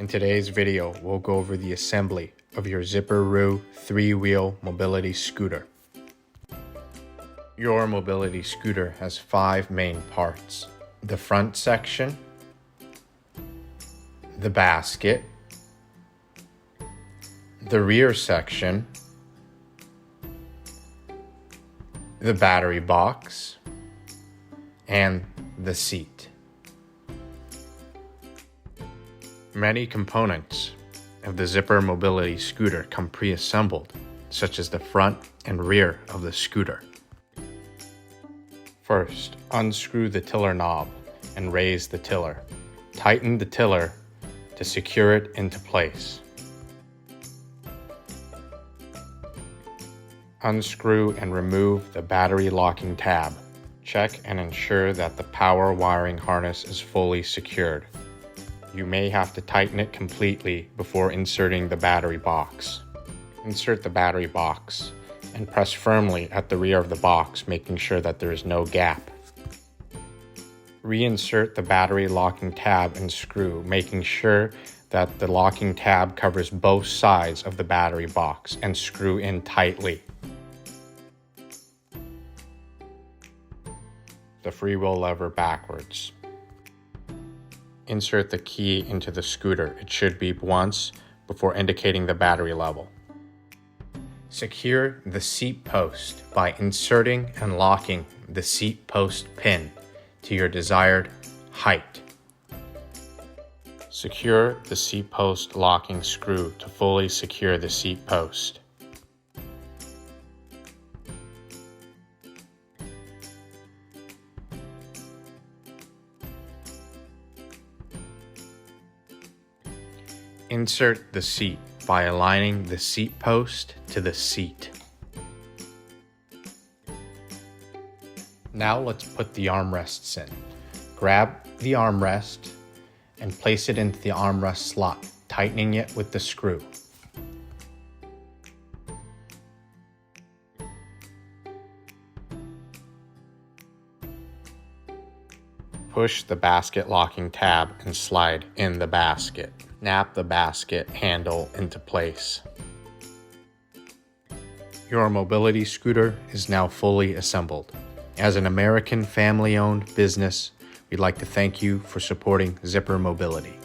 In today's video, we'll go over the assembly of your Zipr Roo 3-wheel mobility scooter. Your mobility scooter has 5 main parts: the front section, the basket, the rear section, the battery box, and the seat. Many components of the Zipr mobility scooter come pre-assembled, such as the front and rear of the scooter. First, unscrew the tiller knob and raise the tiller. Tighten the tiller to secure it into place. Unscrew and remove the battery locking tab. Check and ensure that the power wiring harness is fully secured. You may have to tighten it completely before inserting the battery box. Insert the battery box and press firmly at the rear of the box, making sure that there is no gap. Reinsert the battery locking tab and screw, making sure that the locking tab covers both sides of the battery box, and screw in tightly. The freewheel lever backwards. Insert the key into the scooter. It should beep once before indicating the battery level. Secure the seat post by inserting and locking the seat post pin to your desired height. Secure the seat post locking screw to fully secure the seat post. Insert the seat by aligning the seat post to the seat. Now let's put the armrests in. Grab the armrest and place it into the armrest slot, tightening it with the screw. Push the basket locking tab and slide in the basket. Snap the basket handle into place. Your mobility scooter is now fully assembled. As an American family-owned business, we'd like to thank you for supporting Zipr Mobility.